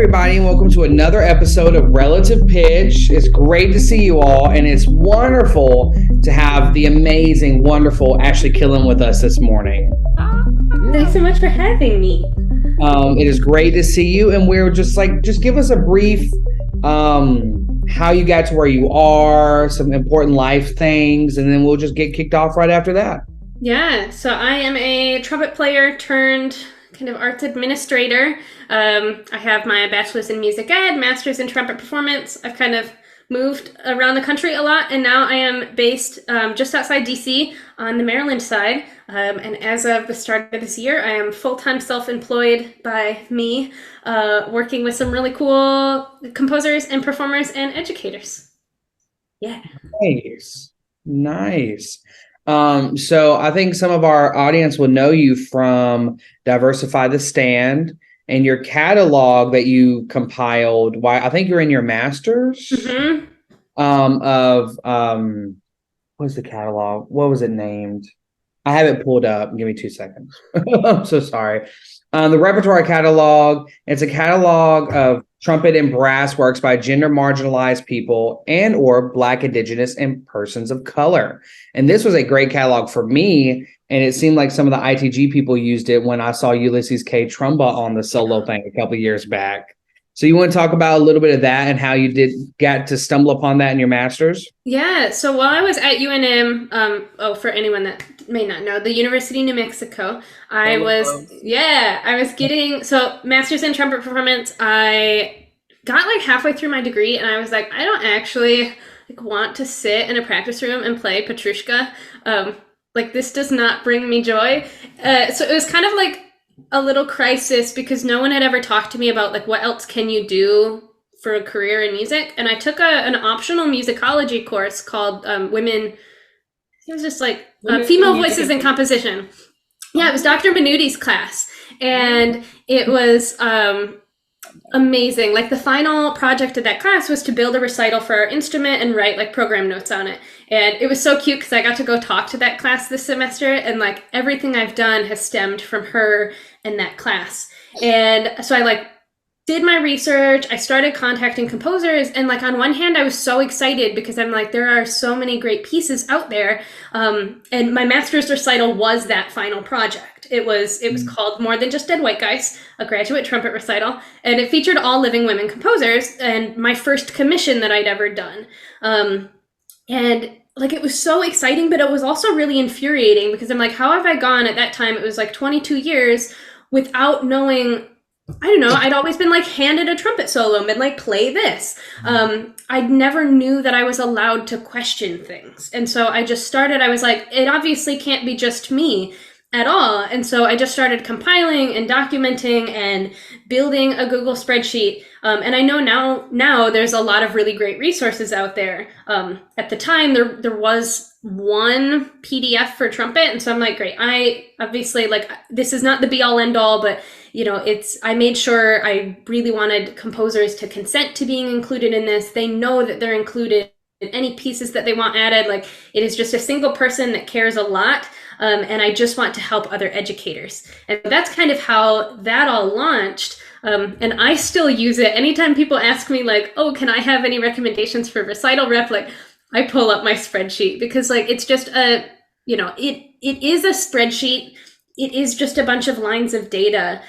everybody, and welcome to another episode of Relative Pitch. It's great to see you all, and it's wonderful to have the amazing, wonderful Ashley Killam with us this morning. Thanks so much for having me. It is great to see you, and we're just give us a brief how you got to where you are, some important life things, and then we'll just get kicked off right after that. Yeah, so I am a trumpet player turned kind of arts administrator. I have my bachelor's in music ed, master's in trumpet performance. I've kind of moved around the country a lot, and now I am based just outside DC on the Maryland side. And as of the start of this year, I am full-time self-employed by me, working with some really cool composers and performers and educators. Yeah. Nice. So I think some of our audience will know you from Diversify the Stand and your catalog that you compiled. Why I think you're in your master's what's the catalog? What was it named? I have it pulled up. Give me 2 seconds. I'm so sorry. The repertoire catalog, it's a catalog of trumpet and brass works by gender marginalized people and or Black, Indigenous, and persons of color. And this was a great catalog for me. And it seemed like some of the ITG people used it when I saw Ulysses K. Trumba on the solo thing a couple of years back. So you want to talk about a little bit of that and how you got to stumble upon that in your master's? Yeah, so while I was at UNM, for anyone that may not know, the University of New Mexico, I was getting, so master's in trumpet performance. I got like halfway through my degree and I was like, I don't actually want to sit in a practice room and play Petrushka. This does not bring me joy. So it was kind of like a little crisis because no one had ever talked to me about what else can you do for a career in music. And I took an optional musicology course called Female Voices in Composition. Yeah, it was Dr. Minuti's class. And it was amazing. The final project of that class was to build a recital for our instrument and write program notes on it. And it was so cute because I got to go talk to that class this semester, and everything I've done has stemmed from her and that class. And so I did my research. I started contacting composers, and on one hand I was so excited because I'm there are so many great pieces out there. And my master's recital was that final project. It was called More Than Just Dead White Guys, a graduate trumpet recital, and it featured all living women composers and my first commission that I'd ever done. And it was so exciting, but it was also really infuriating because I'm how have I gone at that time? It was 22 years without knowing. I don't know. I'd always been handed a trumpet solo and been play this. I never knew that I was allowed to question things. And so I just started, I was it obviously can't be just me at all. And so I just started compiling and documenting and building a Google spreadsheet. And I know now there's a lot of really great resources out there. At the time there was one PDF for trumpet. And so I'm great. I obviously this is not the be all end all, but I made sure I really wanted composers to consent to being included in this. They know that they're included in any pieces that they want added. It is just a single person that cares a lot. And I just want to help other educators. And that's kind of how that all launched. And I still use it. Anytime people ask me oh, can I have any recommendations for recital rep? I pull up my spreadsheet because it's just it is a spreadsheet. It is just a bunch of lines of data,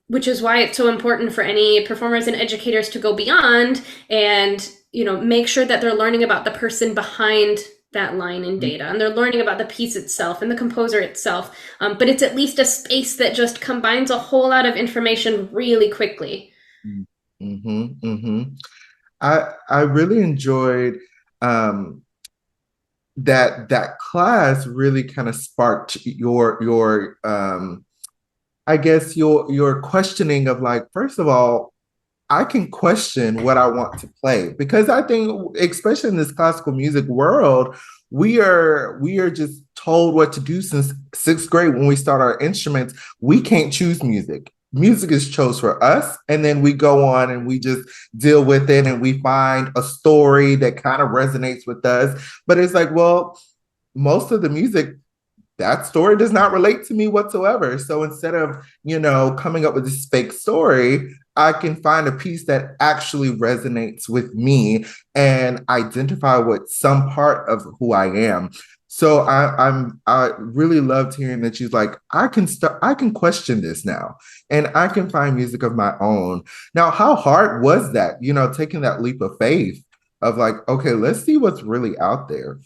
which is why it's so important for any performers and educators to go beyond and, make sure that they're learning about the person behind that line in data, and they're learning about the piece itself and the composer itself. But it's at least a space that just combines a whole lot of information really quickly. I really enjoyed that class. Really kind of sparked your I guess your questioning of first of all, I can question what I want to play, because I think, especially in this classical music world, we are just told what to do since 6th grade when we start our instruments. We can't choose music. Music is chose for us, and then we go on and we just deal with it, and we find a story that kind of resonates with us. But it's well, most of the music that story does not relate to me whatsoever. So instead of, coming up with this fake story, I can find a piece that actually resonates with me and identify with some part of who I am. So I really loved hearing that she's like, I can question this now and I can find music of my own. Now, how hard was that, taking that leap of faith of like, okay, let's see what's really out there.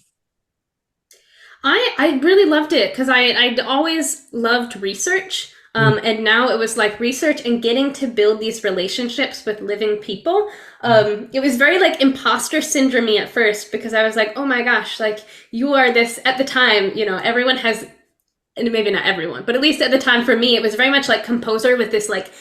I really loved it because I'd always loved research. And now it was like research and getting to build these relationships with living people. It was very like imposter syndrome at first because I was like, oh my gosh, like you are this at the time, everyone has, and maybe not everyone, but at least at the time for me, it was very much like composer with this like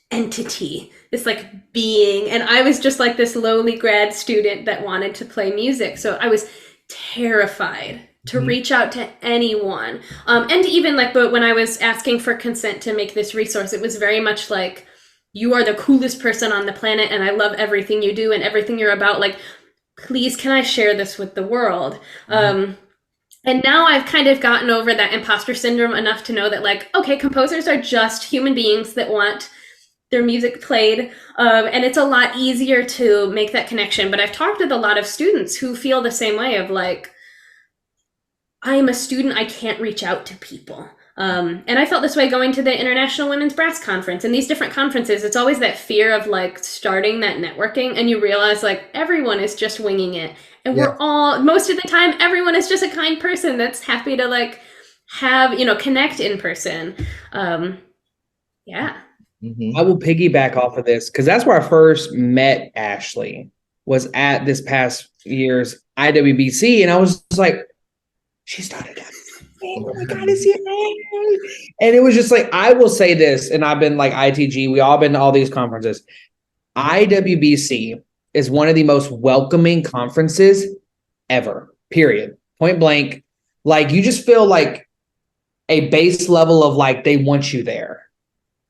entity, this like being. And I was just like this lowly grad student that wanted to play music. So I was terrified to reach out to anyone. And even like, but when I was asking for consent to make this resource, it was very much like, you are the coolest person on the planet and I love everything you do and everything you're about. Like, please, can I share this with the world? And now I've kind of gotten over that imposter syndrome enough to know that like, okay, composers are just human beings that want their music played. And it's a lot easier to make that connection. But I've talked with a lot of students who feel the same way of like, I'm a student, I can't reach out to people. And I felt this way going to the International Women's Brass Conference and these different conferences. It's always that fear of like starting that networking and you realize like everyone is just winging it. And Yeah. we're all, most of the time, everyone is just a kind person that's happy to like have, connect in person. Yeah. I will piggyback off of this because that's where I first met Ashley was at this past year's IWBC. And I was just like, she started that. Oh my God, is it? And it was just like, I will say this, and I've been like ITG, we all been to all these conferences. IWBC is one of the most welcoming conferences ever, period. Point blank. Like you just feel like a base level of like they want you there.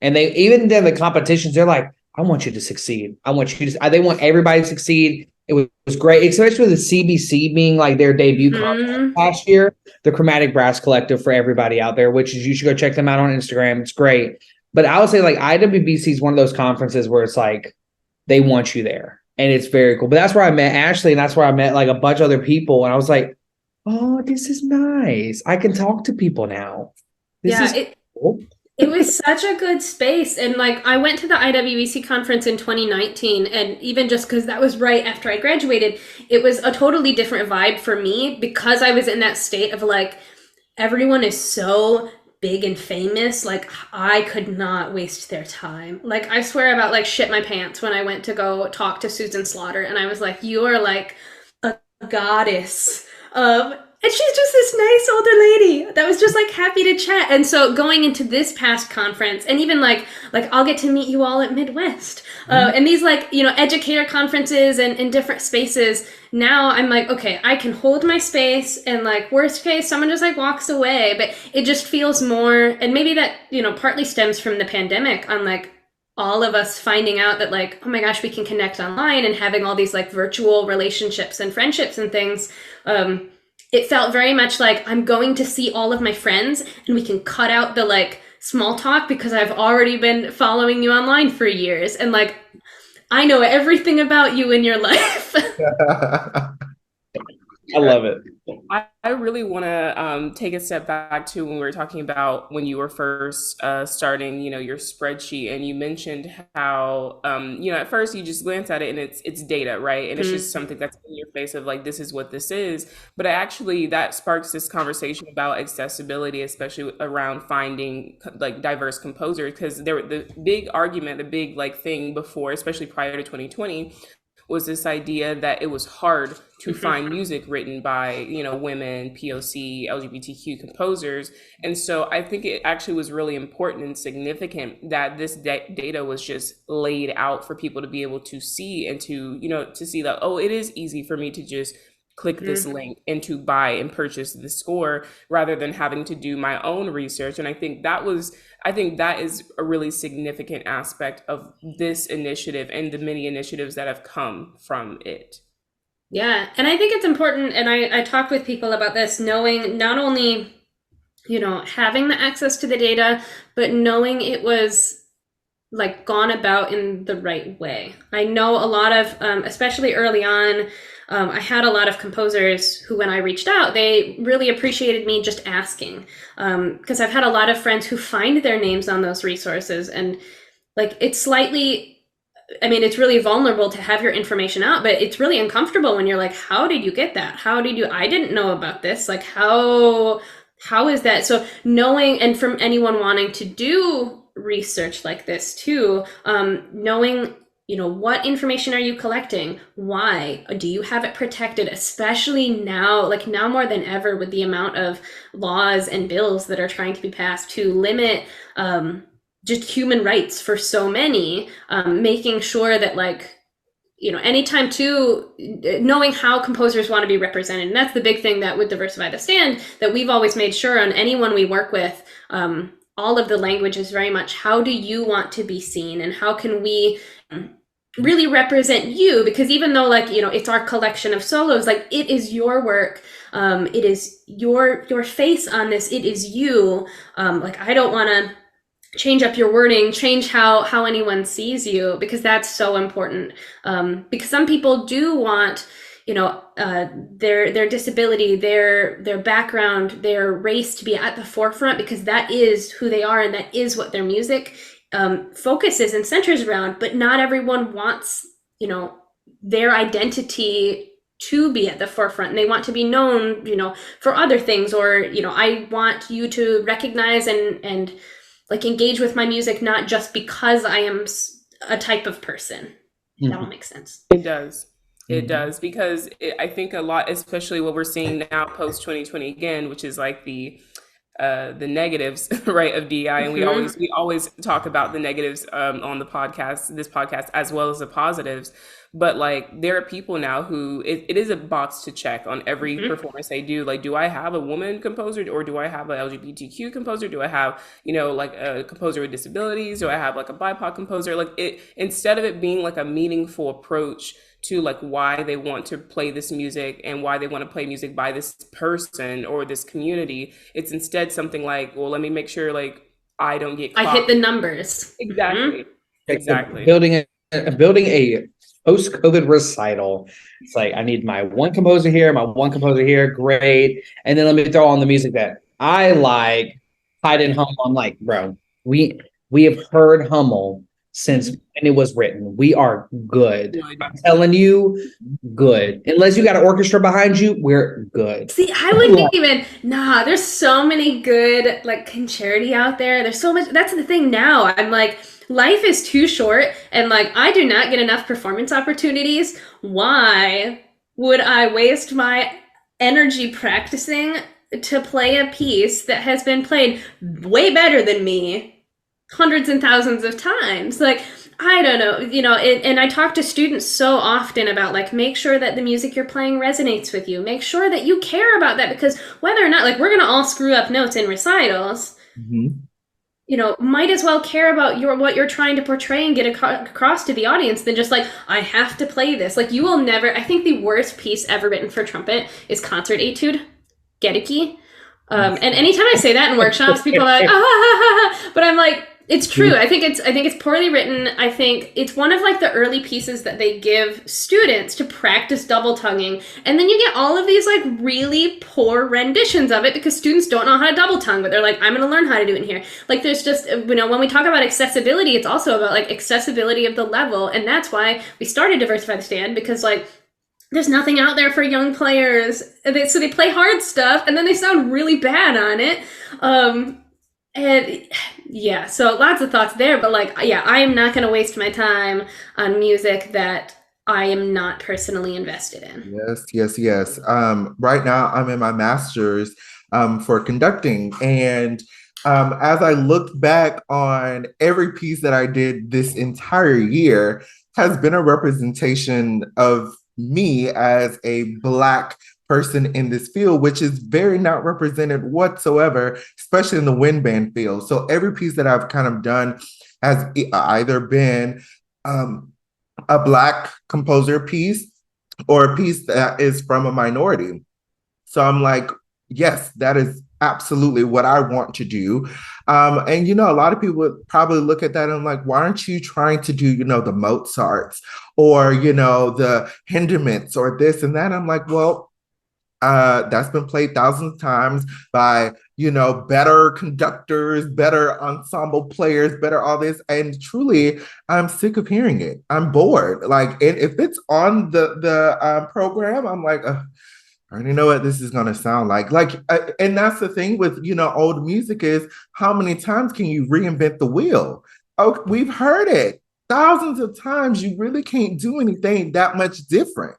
And they even then the competitions, they're like, I want you to succeed. I want you to, they want everybody to succeed. It was great, especially with the CBC being like their debut conference last year, the Chromatic Brass Collective for everybody out there, which is you should go check them out on Instagram. It's great. But I would say like IWBC is one of those conferences where it's like they want you there. And it's very cool. But that's where I met Ashley, and that's where I met like a bunch of other people. And I was like, oh, this is nice. I can talk to people now. This is cool. It was such a good space. And like I went to the IWBC conference in 2019 and even just because that was right after I graduated, it was a totally different vibe for me because I was in that state of like everyone is so big and famous. Like I could not waste their time. Like I swear about like shit my pants when I went to go talk to Susan Slaughter and I was like, you are like a goddess of, and she's just this nice older lady that was just like happy to chat. And so going into this past conference and even like I'll get to meet you all at Midwest and these like, educator conferences and in different spaces. Now I'm like, okay, I can hold my space and like worst case, someone just like walks away, but it just feels more, and maybe that, partly stems from the pandemic on like all of us finding out that like, oh my gosh, we can connect online and having all these like virtual relationships and friendships and things. It felt very much like I'm going to see all of my friends and we can cut out the like small talk because I've already been following you online for years. And like, I know everything about you in your life. I love it. I really want to take a step back to when we were talking about when you were first starting, your spreadsheet, and you mentioned how, at first you just glance at it and it's data, right? And it's just something that's in your face of like, this is what this is. But actually, that sparks this conversation about accessibility, especially around finding like diverse composers, because there the big argument, the big like thing before, especially prior to 2020, was this idea that it was hard to find music written by, women, POC, LGBTQ composers. And so I think it actually was really important and significant that this data was just laid out for people to be able to see and to, to see that, oh, it is easy for me to just click this link and to buy and purchase the score rather than having to do my own research. And I think that is a really significant aspect of this initiative and the many initiatives that have come from it. Yeah. And I think it's important, and I talk with people about this, knowing not only having the access to the data, but knowing it was like gone about in the right way. I know a lot of, especially early on, I had a lot of composers who, when I reached out, they really appreciated me just asking. Because I've had a lot of friends who find their names on those resources, and like it's it's really vulnerable to have your information out, but it's really uncomfortable when you're like, how did you get that? I didn't know about this. Like, how is that? So knowing, and from anyone wanting to do research like this too, knowing, what information are you collecting? Why? Do you have it protected? Especially now, like now more than ever, with the amount of laws and bills that are trying to be passed to limit just human rights for so many, making sure that anytime too, knowing how composers want to be represented. And that's the big thing that with Diversify the Stand, that we've always made sure on anyone we work with, all of the language is very much, how do you want to be seen, and how can we really represent you? Because even though it's our collection of solos, like it is your work, it is your face on this, it is you. I don't want to change up your wording, change how anyone sees you, because that's so important. Because some people do want, their disability, their background, their race to be at the forefront, because that is who they are and that is what their music focuses and centers around. But not everyone wants, their identity to be at the forefront, and they want to be known, for other things, or, I want you to recognize and like engage with my music, not just because I am a type of person. Mm-hmm. That will make sense. It does. It does, because I think a lot, especially what we're seeing now post 2020 again, which is like the negatives, right, of DEI, and we always talk about the negatives on this podcast, as well as the positives. But like, there are people now who it is a box to check on every performance they do. Like, do I have a woman composer, or do I have a LGBTQ composer? Do I have, like a composer with disabilities? Do I have like a BIPOC composer? Like, instead of it being like a meaningful approach to like why they want to play this music and why they want to play music by this person or this community, it's instead something like, well, let me make sure like I don't get caught. I hit the numbers. Exactly. Exactly. Building a post-COVID recital. It's like, I need my one composer here, great. And then let me throw on the music that I like, Hyde and Hummel. I'm like, bro, we have heard Hummel since when it was written. We are good. I'm telling you, good. Unless you got an orchestra behind you, we're good. See, I wouldn't even, there's so many good like concerti out there. There's so much. That's the thing now. I'm like, life is too short, and like I do not get enough performance opportunities. Why would I waste my energy practicing to play a piece that has been played way better than me hundreds and thousands of times? Like, I don't know, and I talk to students so often about like, make sure that the music you're playing resonates with you. Make sure that you care about that, because whether or not, like, we're going to all screw up notes in recitals. Might as well care about what you're trying to portray and get across to the audience than just like, I have to play this. Like, you will never, I think the worst piece ever written for trumpet is Concert Etude, Gedeke. And anytime I say that in workshops, people are like, but I'm like, it's true. I think it's poorly written. I think it's one of like the early pieces that they give students to practice double tonguing. And then you get all of these like really poor renditions of it because students don't know how to double tongue, but they're like, I'm going to learn how to do it in here. Like, there's just, when we talk about accessibility, it's also about like accessibility of the level. And that's why we started Diversify the Stand, because like, there's nothing out there for young players. So they play hard stuff and then they sound really bad on it. And yeah, so lots of thoughts there, but like, yeah, I am not going to waste my time on music that I am not personally invested in. Yes. Right now I'm in my master's for conducting, and as I look back on every piece that I did this entire year has been a representation of me as a Black person in this field, which is very not represented whatsoever, especially in the wind band field. So every piece that I've kind of done has either been a Black composer piece or a piece that is from a minority. So I'm like, yes, that is absolutely what I want to do. And you know, a lot of people would probably look at that and like, why aren't you trying to do, you know, the Mozarts or, you know, the Hindemiths or this and that? I'm like, well, that's been played thousands of times by, you know, better conductors, better ensemble players, better all this. And truly, I'm sick of hearing it. I'm bored. Like, and if it's on the program, I'm like, I already know what this is going to sound like. And that's the thing with, you know, old music is how many times can you reinvent the wheel? Oh, we've heard it thousands of times. You really can't do anything that much different.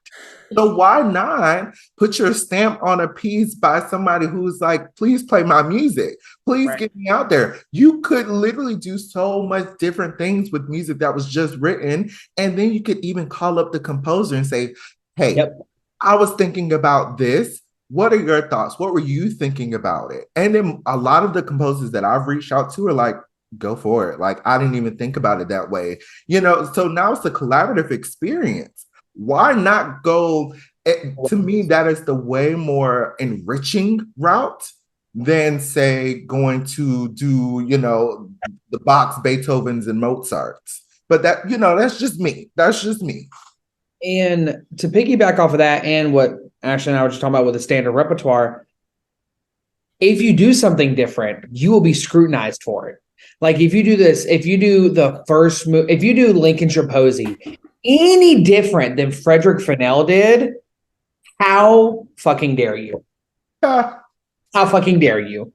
So why not put your stamp on a piece by somebody who's like, please play my music. Please get me out there. You could literally do so much different things with music that was just written. And then you could even call up the composer and say, hey, Yep. I was thinking about this. What are your thoughts? What were you thinking about it? And then a lot of the composers that I've reached out to are like, go for it. Like, I didn't even think about it that way. You know, so now it's a collaborative experience. Why not go? To me, that is the way more enriching route than, say, going to do, you know, the Bach's, Beethoven's, and Mozart's. But that, you know, that's just me. That's just me. And to piggyback off of that and what Ashley and I were just talking about with the standard repertoire, if you do something different, you will be scrutinized for it. Like if you do this, if you do the first move, if you do Lincolnshire Posy, any different than Frederick Fennell did, how fucking dare you? How fucking dare you?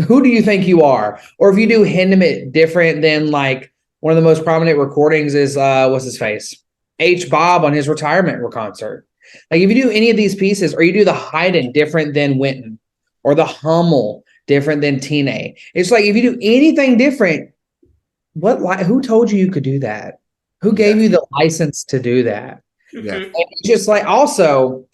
Who do you think you are? Or if you do Hindemith different than like one of the most prominent recordings is what's his face? H. Bob on his retirement concert. Like if you do any of these pieces, or you do the Haydn different than Winton, or the Hummel different than Tine, it's like if you do anything different, who told you could do that? Who gave you the license to do that? Yeah. And it's just like also,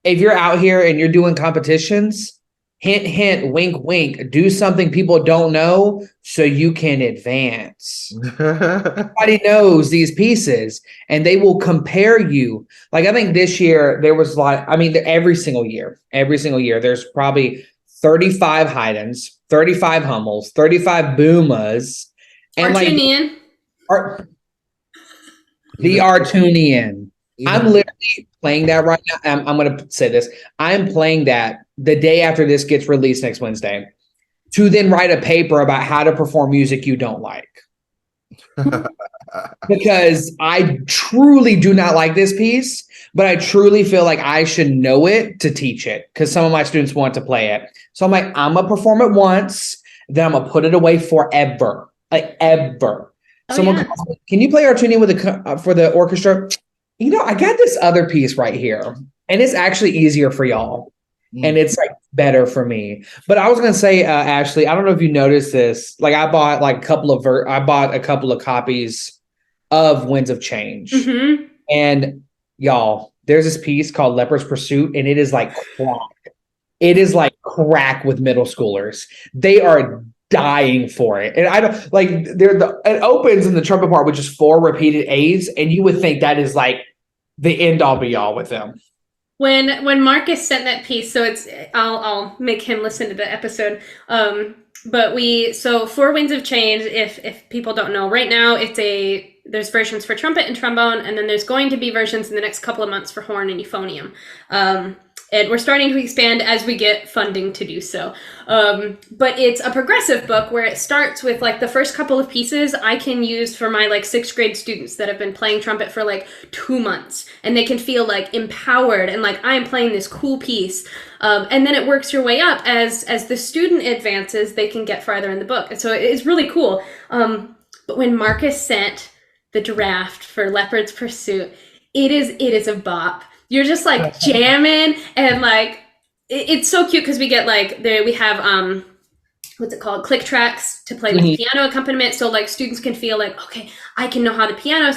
if you're out here and you're doing competitions, hint, hint, wink, wink, do something people don't know so you can advance. Everybody knows these pieces and they will compare you. Like I think this year there was like, I mean, every single year, there's probably 35 Haydns, 35 Hummels, 35 Boomas, and Artunian. The Artunian. I'm literally playing that right now. I'm going to say this. I'm playing that the day after this gets released next Wednesday to then write a paper about how to perform music you don't like. Because I truly do not like this piece, but I truly feel like I should know it to teach it because some of my students want to play it. So I'm like, I'm going to perform it once, then I'm going to put it away forever. Like ever. Someone calls me, can you play Artunian with for the orchestra? You know, I got this other piece right here, and it's actually easier for y'all, and it's like better for me. But I was gonna say, Ashley, I don't know if you noticed this. Like, I bought like a couple of copies of Winds of Change, and y'all, there's this piece called Leper's Pursuit, and it is like crack. It is like crack with middle schoolers. They are dying for it. And I don't like it opens in the trumpet part with just 4 repeated A's, and you would think that is like the end all be all with them. When Marcus sent that piece, so it's I'll make him listen to the episode. But for Winds of Change, if people don't know, right now there's versions for trumpet and trombone, and then there's going to be versions in the next couple of months for horn and euphonium. And we're starting to expand as we get funding to do so. But it's a progressive book where it starts with like the first couple of pieces I can use for my like 6th grade students that have been playing trumpet for like 2 months. And they can feel like empowered and like I'm playing this cool piece. And then it works your way up as the student advances, they can get farther in the book. And so it's really cool. But when Marcus sent the draft for Leopard's Pursuit, it is a bop. You're just like jamming and like it's so cute because we get like we have what's it called, click tracks to play with piano accompaniment, so like students can feel like, okay, I can know how the piano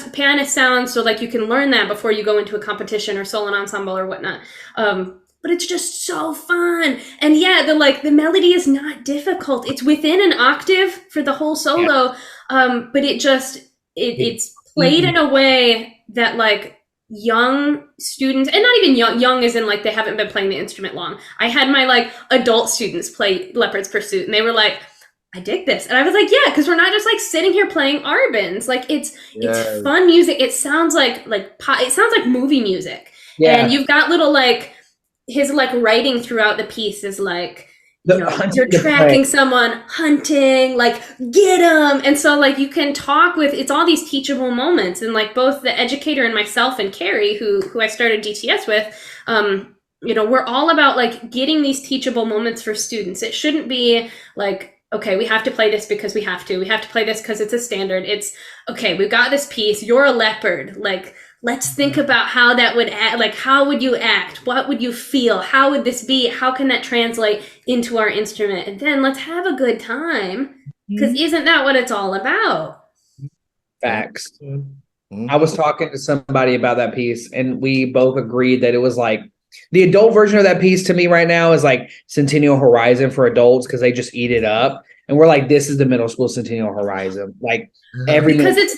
sounds, so like you can learn that before you go into a competition or solo ensemble or whatnot. But it's just so fun. And yeah, the melody is not difficult. It's within an octave for the whole solo. But it's played in a way that like young students, and not even young as in like they haven't been playing the instrument long. I had my like adult students play Leopard's Pursuit, and they were like, I dig this. And I was like, yeah, because we're not just like sitting here playing Arbans. Like it's Yes. fun music. It sounds like it sounds like movie music. Yeah. And you've got little like his like writing throughout the piece is like, you The know, hunting you're the tracking prey. someone, hunting, like get them. And so like you can talk with, it's all these teachable moments. And like both the educator and myself and Carrie, who I started DTS with, you know, we're all about like getting these teachable moments for students. It shouldn't be like, okay, we have to play this because we have to. We have to play this because it's a standard. It's okay, we've got this piece. You're a leopard. Like, let's think about how that would act. Like, how would you act? What would you feel? How would this be? How can that translate into our instrument? And then let's have a good time. Because isn't that what it's all about? Facts. Mhm. I was talking to somebody about that piece, and we both agreed that it was like the adult version of that piece to me right now is like Centennial Horizon for adults because they just eat it up. And we're like, this is the middle school Centennial Horizon. Like every Because minute.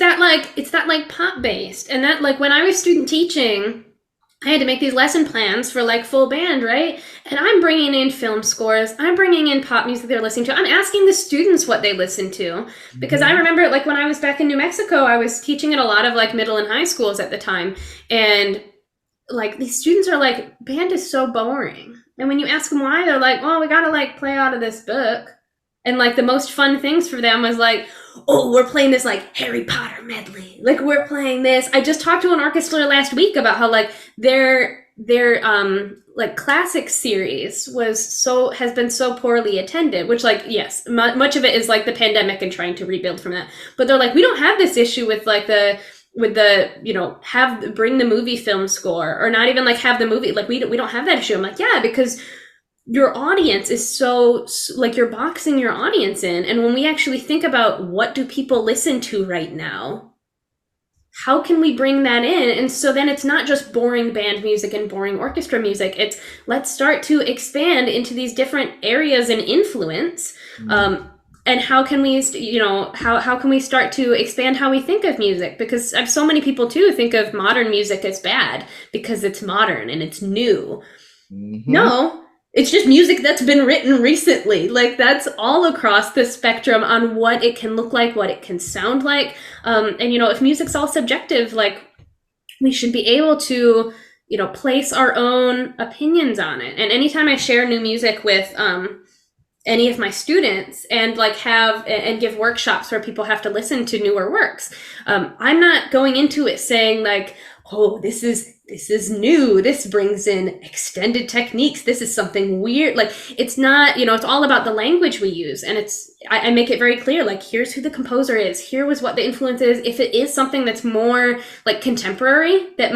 it's that like pop based. And that like when I was student teaching, I had to make these lesson plans for like full band, right? And I'm bringing in film scores. I'm bringing in pop music they're listening to. I'm asking the students what they listen to because I remember like when I was back in New Mexico, I was teaching at a lot of like middle and high schools at the time. And like these students are like, band is so boring. And when you ask them why, they're like, well, we got to like play out of this book. And like the most fun things for them was like, oh, we're playing this like Harry Potter medley. Like we're playing this. I just talked to an orchestra last week about how like their like classic series has been so poorly attended, which like yes, much of it is like the pandemic and trying to rebuild from that. But they're like, we don't have this issue with like the you know bring the movie film score or not even like have the movie like we don't have that issue. I'm like, yeah, because your audience is so like you're boxing your audience in. And when we actually think about what do people listen to right now, how can we bring that in? And so then it's not just boring band music and boring orchestra music. It's let's start to expand into these different areas and influence. And how can we, you know, how can we start to expand how we think of music? Because so many people too think of modern music as bad because it's modern and it's new. No, it's just music that's been written recently. Like that's all across the spectrum on what it can look like, what it can sound like. And you know, if music's all subjective, like we should be able to, you know, place our own opinions on it. And anytime I share new music with any of my students and like have and give workshops where people have to listen to newer works, I'm not going into it saying like, oh, this is new, this brings in extended techniques, this is something weird. Like it's not, you know, it's all about the language we use. And I make it very clear, like here's who the composer is, here was what the influence is. If it is something that's more like contemporary that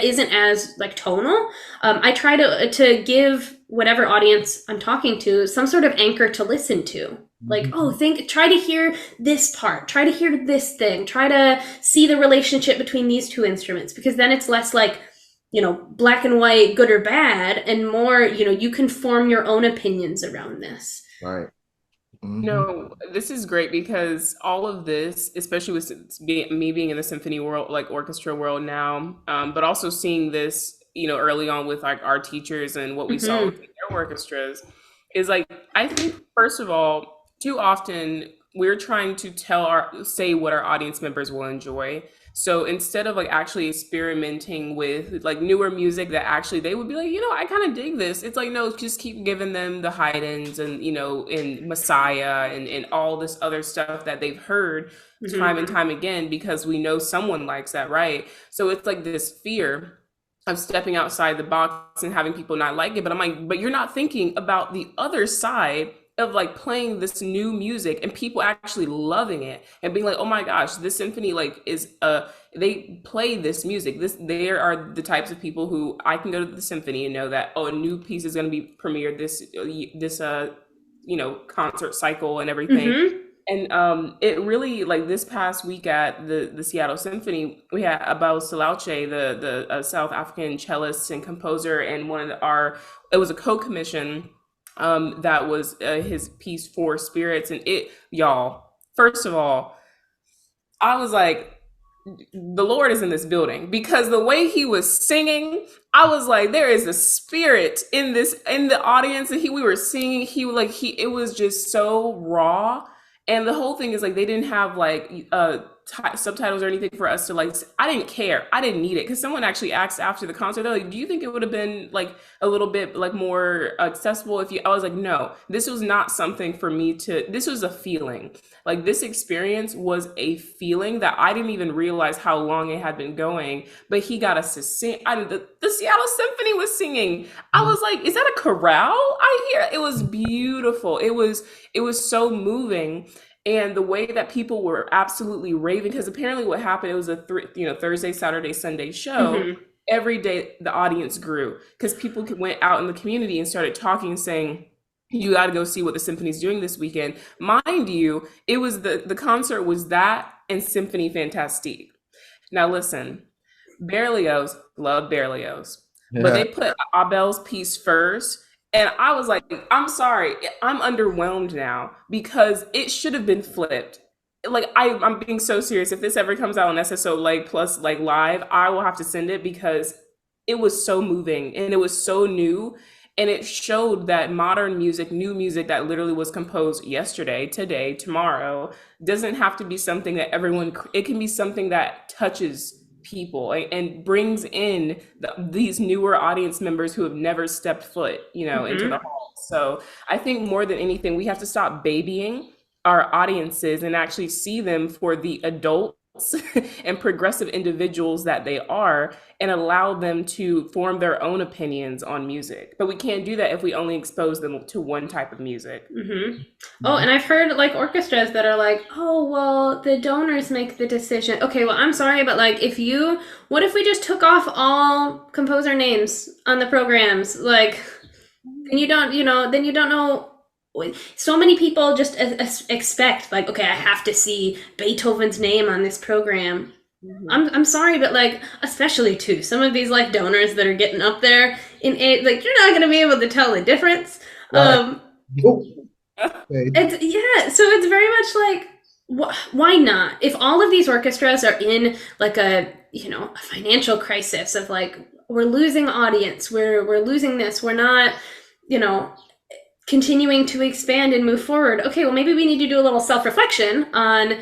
isn't as like tonal, I try to give whatever audience I'm talking to some sort of anchor to listen to. Like, oh, try to hear this part, try to hear this thing, try to see the relationship between these two instruments, because then it's less like, you know, black and white, good or bad, and more, you know, you can form your own opinions around this. Right. No, this is great because all of this, especially with me being in the symphony world, like orchestra world now, but also seeing this, you know, early on with like our teachers and what we saw with their orchestras, is like I think first of all, too often we're trying to say what our audience members will enjoy. So instead of like actually experimenting with like newer music that actually they would be like, you know, I kind of dig this. It's like, no, just keep giving them the Haydns and, you know, and Messiah and all this other stuff that they've heard time and time again, because we know someone likes that, right? So it's like this fear of stepping outside the box and having people not like it. But I'm like, but you're not thinking about the other side of like playing this new music and people actually loving it and being like, oh my gosh, this symphony like is they play this music. There are the types of people who I can go to the symphony and know that, oh, a new piece is going to be premiered this you know, concert cycle and everything. And it really, like this past week at the Seattle Symphony, we had Abel Salauche, the South African cellist and composer, and it was a co-commission that was his piece for spirits. And it, y'all, first of all, I was like, the Lord is in this building, because the way he was singing, I was like, there is a spirit in the audience, and we were singing. It was just so raw. And the whole thing is like, they didn't have like subtitles or anything for us to like. I didn't care. I didn't need it, because someone actually asked after the concert. They're like, "Do you think it would have been like a little bit like more accessible if you?" I was like, "No, this was not something for me to. This was a feeling. Like, this experience was a feeling that I didn't even realize how long it had been going." But he got us to sing. The Seattle Symphony was singing. I was like, "Is that a chorale I hear?" It was beautiful. It was so moving. And the way that people were absolutely raving, because apparently what happened, it was a Thursday, Saturday, Sunday show. Mm-hmm. Every day the audience grew, because people went out in the community and started talking, saying, "You got to go see what the symphony's doing this weekend." Mind you, it was the concert was that and Symphony Fantastique. Now listen, Berlioz, love Berlioz, but they put Abel's piece first. And I was like, I'm sorry, I'm underwhelmed now, because it should have been flipped. Like, I'm being so serious. If this ever comes out on SSO like plus like live, I will have to send it, because it was so moving and it was so new. And it showed that modern music, new music that literally was composed yesterday, today, tomorrow, doesn't have to be something that it can be something that touches people and brings in these newer audience members who have never stepped foot, into the hall. So I think more than anything, we have to stop babying our audiences and actually see them for the adults and progressive individuals that they are, and allow them to form their own opinions on music. But we can't do that if we only expose them to one type of music. Mm-hmm. Oh, and I've heard like orchestras that are like, "Oh, well, the donors make the decision." Okay, well, I'm sorry, but like, what if we just took off all composer names on the programs? Like, then you don't know. So many people just expect, like, okay, I have to see Beethoven's name on this program. Mm-hmm. I'm sorry, but like, especially too, some of these like donors that are getting up there in age, like, you're not going to be able to tell the difference. Right. So it's very much like, why not? If all of these orchestras are in like a financial crisis of like, we're losing audience, we're losing this, we're not, continuing to expand and move forward. Okay, well, maybe we need to do a little self-reflection on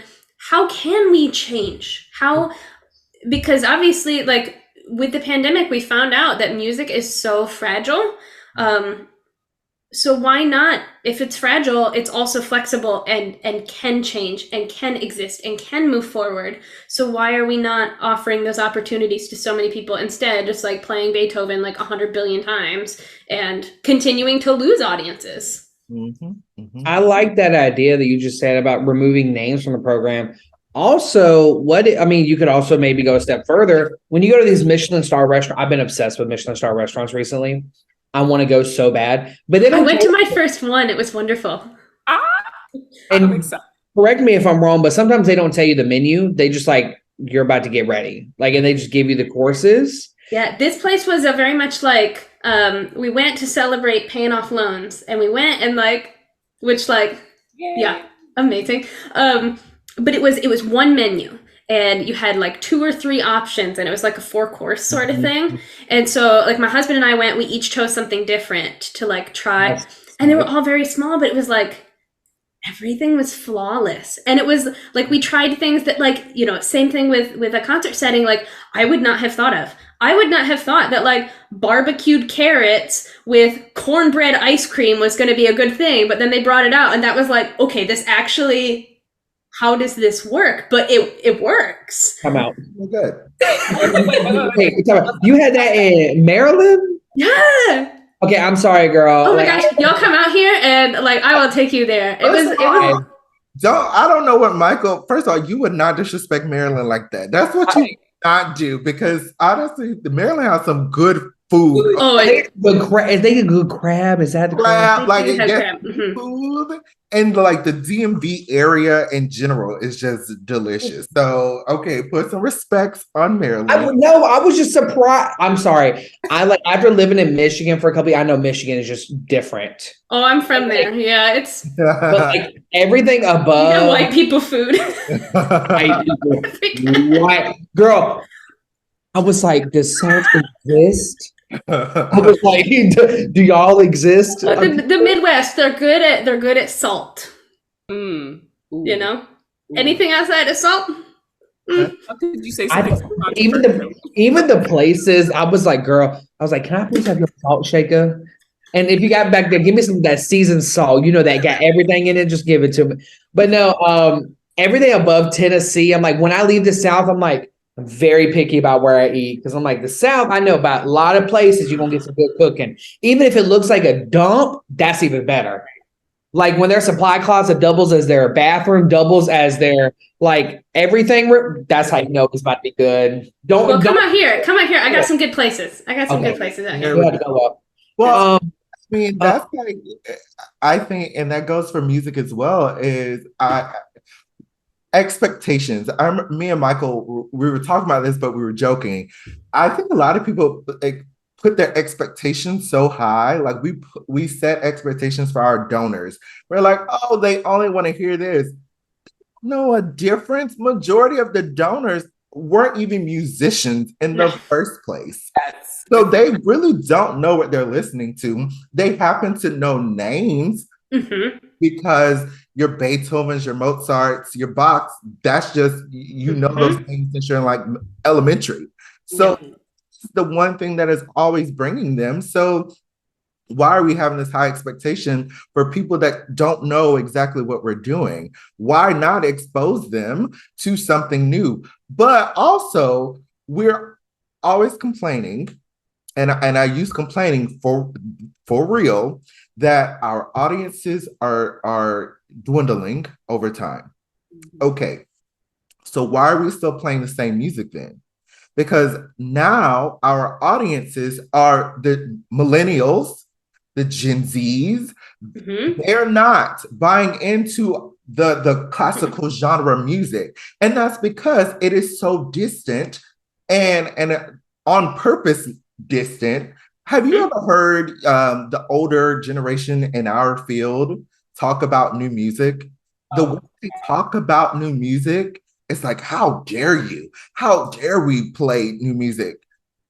how can we change? Because obviously, like with the pandemic, we found out that music is so fragile. So why not? If it's fragile, it's also flexible and can change and can exist and can move forward. So why are we not offering those opportunities to so many people instead, just like playing Beethoven like 100 billion times and continuing to lose audiences? Mm-hmm. Mm-hmm. I like that idea that you just said about removing names from the program. Also, you could also maybe go a step further. When you go to these Michelin star restaurants, I've been obsessed with Michelin star restaurants recently. I want to go so bad, but then I went to my first one. It was wonderful. And correct me if I'm wrong, but sometimes they don't tell you the menu. They just like, you're about to get ready. Like, and they just give you the courses. Yeah, this place was a very much like, we went to celebrate paying off loans, and we went and amazing. But it was one menu, and you had like 2 or 3 options, and it was like a 4-course sort of thing. And so like my husband and I went, we each chose something different to like try, and they were all very small, but it was like everything was flawless. And it was like, we tried things that like, same thing with a concert setting, like I would not have thought that like barbecued carrots with cornbread ice cream was going to be a good thing. But then they brought it out, and that was like, okay, this actually, how does this work? But it works. Come out. Good. Hey, you had that in Maryland? Yeah. Okay, I'm sorry, girl. Oh my gosh, y'all come out here and like I will take you there. It was I don't know what Michael. First of all, you would not disrespect Maryland like that. That's what you not do, because honestly, the Maryland has some good food. Oh, Is they a good crab? Is that the crab? Crab, like do have yes, crab. Mhm. food, and like the DMV area in general is just delicious. So okay, put some respects on Maryland. No, I was just surprised. I'm sorry. I like after living in Michigan for a couple of years, I know Michigan is just different. Oh, I'm from there. Yeah, it's But like everything you got above white people food. white people, white girl. I was like, does salt exist? I was like, do y'all exist? The Midwest, they're good at salt. Mm. Ooh. You know, Ooh. anything outside of salt. How could you say something so even controversial? the places, I was like, girl, I was like, can I please have your salt shaker? And if you got back there, give me some of that seasoned salt. You know that got everything in it. Just give it to me. But no, everything above Tennessee, I'm like, when I leave the South, I'm like, I'm very picky about where I eat because I'm like, the South, I know about a lot of places you're gonna get some good cooking. Even if it looks like a dump, that's even better. Like when their supply closet doubles as their bathroom, doubles as their like everything. That's how you know it's about to be good. Well, come Don't. out here. Come out here. I got some good places. I got some Okay. good places out Here here. we Yeah, go up. Well, I mean, that's like, I think, and that goes for music as well, is expectations. Me and Michael, we were talking about this, but we were joking. I think a lot of people like put their expectations so high. Like we set expectations for our donors. We're like, oh, they only want to hear this. No, a difference. Majority of the donors weren't even musicians in the first place. So they really don't know what they're listening to. They happen to know names because your Beethovens, your Mozarts, your Bachs, that's just, you know those things since you're in like elementary. So it's the one thing that is always bringing them. So why are we having this high expectation for people that don't know exactly what we're doing? Why not expose them to something new? But also, we're always complaining, and I use complaining for real, that our audiences are dwindling over time. Okay, so why are we still playing the same music then? Because now our audiences are the millennials, the Gen Zs. They're not buying into the classical genre music. And that's because it is so distant and on purpose distant. Have you ever heard the older generation in our field talk about new music? The way they talk about new music, it's like, how dare you? How dare we play new music?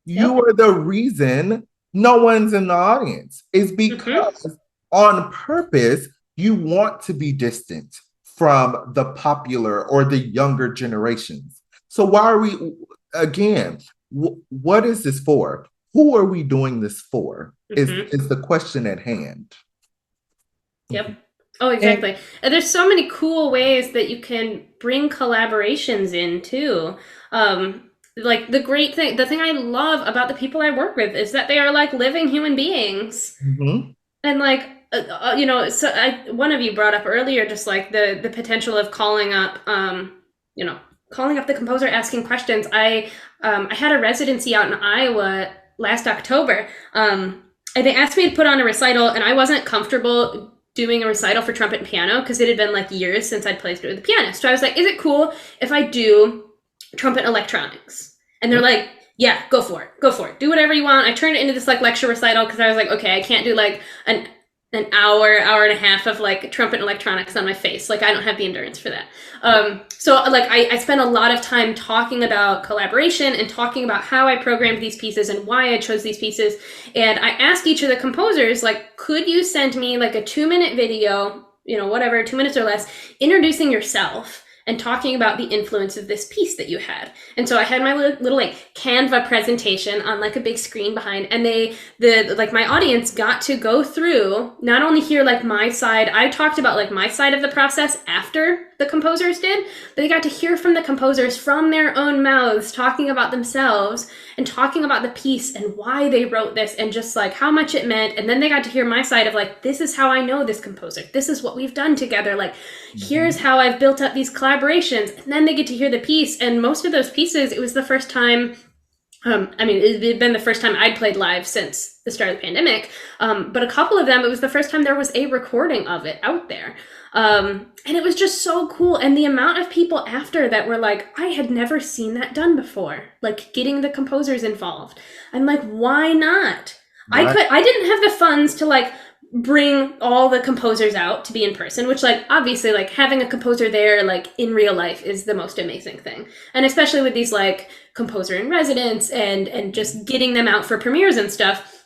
You are the reason no one's in the audience. It's because on purpose, you want to be distant from the popular or the younger generations. So why are we, again, what is this for? Who are we doing this for? Is the question at hand. Yep. Oh, exactly. And there's so many cool ways that you can bring collaborations in too. Like the thing I love about the people I work with is that they are like living human beings. And like, so one of you brought up earlier, just like the potential of calling up, calling up the composer, asking questions. I had a residency out in Iowa last October. And they asked me to put on a recital, and I wasn't comfortable doing a recital for trumpet and piano because it had been like years since I'd played with a pianist. So I was like, is it cool if I do trumpet electronics? And they're like, yeah, go for it. Do whatever you want. I turned it into this like lecture recital because I was like, okay, I can't do like an hour and a half of like trumpet electronics on my face. Like I don't have the endurance for that. So like I spent a lot of time talking about collaboration and talking about how I programmed these pieces and why I chose these pieces. And I asked each of the composers, like, could you send me like a 2-minute video, whatever, 2 minutes or less, introducing yourself and talking about the influence of this piece that you had. And so I had my little like Canva presentation on like a big screen behind, and my audience got to go through, not only hear like my side, I talked about like my side of the process after the composers did, but they got to hear from the composers from their own mouths, talking about themselves and talking about the piece and why they wrote this and just like how much it meant. And then they got to hear my side of like, this is how I know this composer. This is what we've done together. Like, here's how I've built up these collaborations. And then they get to hear the piece. And most of those pieces, it was the first time I mean, it had been the first time I'd played live since the start of the pandemic. But a couple of them, it was the first time there was a recording of it out there. And it was just so cool. And the amount of people after that were like, I had never seen that done before. Like getting the composers involved. I'm like, why not? Right. I didn't have the funds to like bring all the composers out to be in person, which like obviously like having a composer there like in real life is the most amazing thing. And especially with these like composer in residence and just getting them out for premieres and stuff.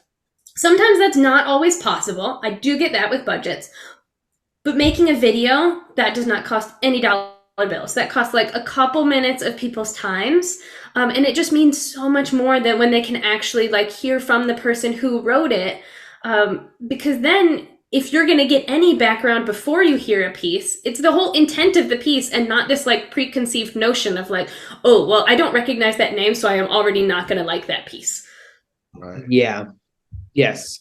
Sometimes that's not always possible. I do get that with budgets. But making a video that does not cost any dollar bills. That costs like a couple minutes of people's times. And it just means so much more than when they can actually like hear from the person who wrote it. Because then if you're going to get any background before you hear a piece, it's the whole intent of the piece and not this like preconceived notion of like, oh, well, I don't recognize that name, so I am already not going to like that piece. Right. Yeah. Yes.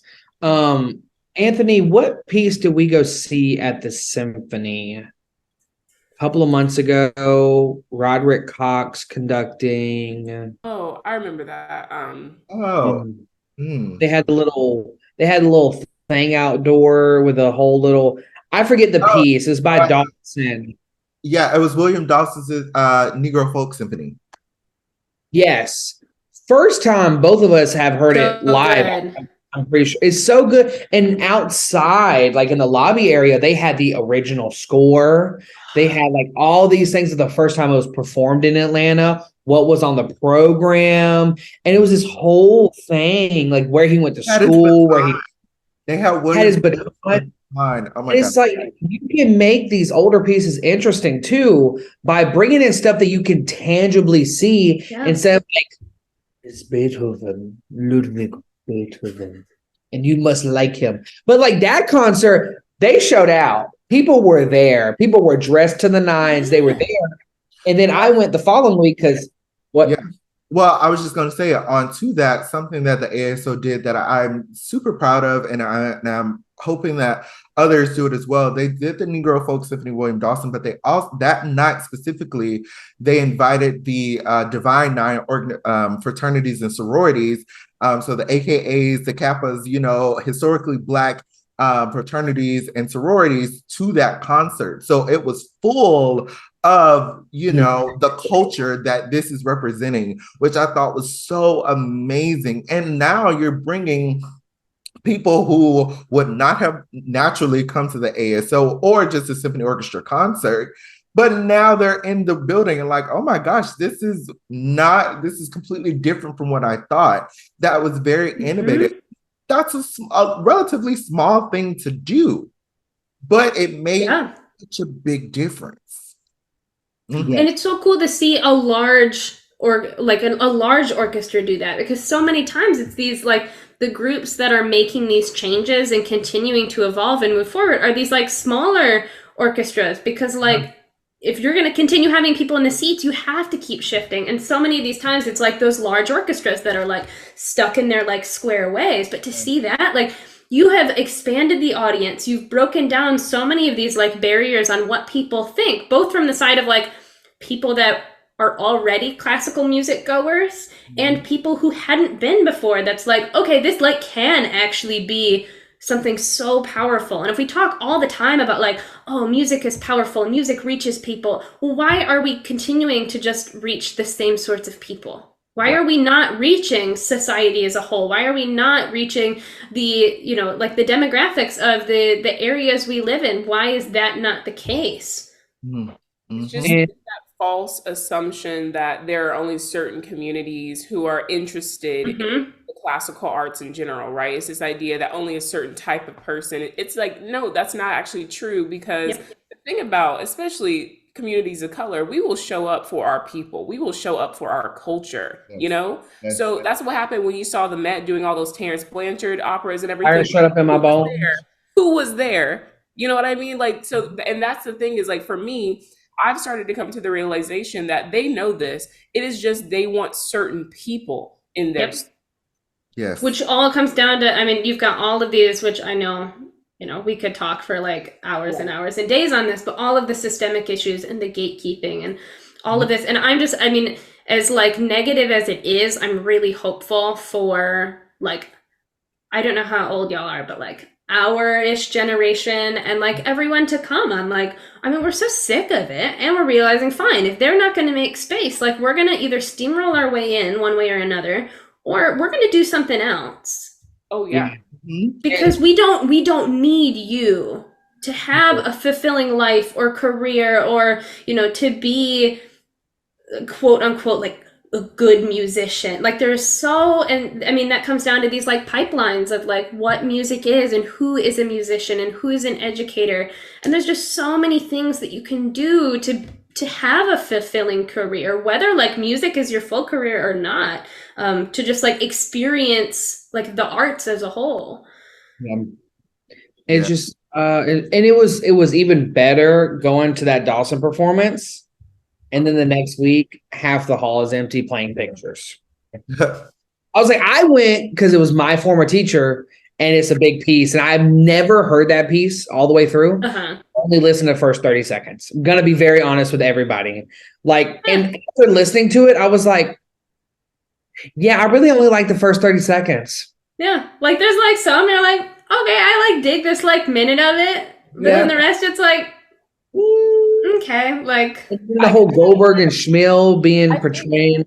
Anthony, what piece did we go see at the symphony? A couple of months ago, Roderick Cox conducting. Oh, I remember that. Oh. They had a little thing outdoor with a whole little, I forget the piece. It's by Dawson. Yeah, it was William Dawson's Negro Folk Symphony. Yes. First time both of us have heard it live. Good. I'm pretty sure it's so good. And outside, like in the lobby area, they had the original score. They had like all these things. The first time it was performed in Atlanta, what was on the program, and it was this whole thing, like where he went to school, where he they had his baton. Oh my It's God. like you can make these older pieces interesting too by bringing in stuff that you can tangibly see instead of like it's Beethoven, Ludwig Beethoven, and you must like him. But like that concert, they showed out. People were there. People were dressed to the nines. They were there. And then I went the following week because what? Yeah. Well, I was just going to say on to that, something that the ASO did that I'm super proud of, and I'm hoping that others do it as well. They did the Negro Folk Symphony William Dawson, but they also that night specifically, they invited the Divine Nine fraternities and sororities. So the AKAs, the Kappas, you know, historically Black fraternities and sororities to that concert. So it was full of, you know, the culture that this is representing, which I thought was so amazing. And now you're bringing people who would not have naturally come to the ASO or just a symphony orchestra concert, but now they're in the building and like, oh my gosh, this is completely different from what I thought. That was very innovative. That's a relatively small thing to do, but it made such a big difference. And it's so cool to see a large orchestra do that, because so many times it's these like the groups that are making these changes and continuing to evolve and move forward are these like smaller orchestras, because like if you're going to continue having people in the seats, you have to keep shifting. And so many of these times it's like those large orchestras that are like stuck in their like square ways. But to see that, like, you have expanded the audience. You've broken down so many of these like barriers on what people think, both from the side of like people that are already classical music goers and people who hadn't been before. That's like, okay, this like can actually be something so powerful. And if we talk all the time about like, oh, music is powerful, music reaches people, well, why are we continuing to just reach the same sorts of people? Why are we not reaching society as a whole? Why are we not reaching the, you know, like the demographics of the areas we live in? Why is that not the case? It's just that false assumption that there are only certain communities who are interested in the classical arts in general, right? It's this idea that only a certain type of person. It's like, no, that's not actually true, because the thing about, especially communities of color, we will show up for our people. We will show up for our culture, you know? So that's what happened when you saw the Met doing all those Terrence Blanchard operas and everything. I shut up in my bones. Who was there? You know what I mean? Like, so, and that's the thing is like, for me, I've started to come to the realization that they know this. It is just they want certain people in there. Yes. Which all comes down to, I mean, you've got all of these, which I know, you know, we could talk for like hours and hours and days on this, but all of the systemic issues and the gatekeeping and all of this. And I'm just, I mean, as like negative as it is, I'm really hopeful for like, I don't know how old y'all are, but like our-ish generation and like everyone to come. I'm like, I mean, we're so sick of it, and we're realizing, fine, if they're not going to make space, like we're going to either steamroll our way in one way or another, or we're going to do something else. Oh yeah. Because we don't need you to have a fulfilling life or career, or, you know, to be quote unquote like a good musician. Like there's so, and I mean that comes down to these like pipelines of like what music is and who is a musician and who is an educator, and there's just so many things that you can do to have a fulfilling career, whether like music is your full career or not, to just like experience like the arts as a whole. Yeah. It's just and it was even better going to that Dawson performance, and then the next week half the hall is empty playing pictures. I was like, I went because it was my former teacher, and it's a big piece, and I've never heard that piece all the way through. Only listen to the first 30 seconds. I'm gonna be very honest with everybody. Like, and after listening to it, I was like, yeah, I really only like the first 30 seconds. Yeah, like there's like some you're like, okay, I like dig this like minute of it, but then the rest it's like, okay, like the whole Goldberg and Schmiel being portrayed.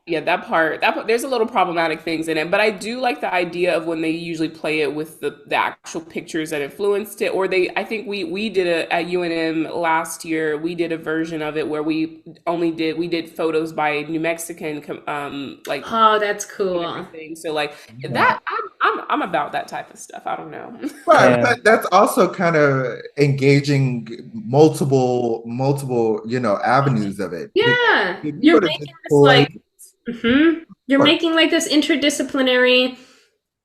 Yeah, that part, there's a little problematic things in it, but I do like the idea of when they usually play it with the actual pictures that influenced it, or I think we did at UNM last year, we did a version of it where we did photos by New Mexican, like, oh, that's cool. So like that, I'm about that type of stuff. I don't know. Right, but that's also kind of engaging multiple, you know, avenues of it. Yeah, you're making this like, you're making like this interdisciplinary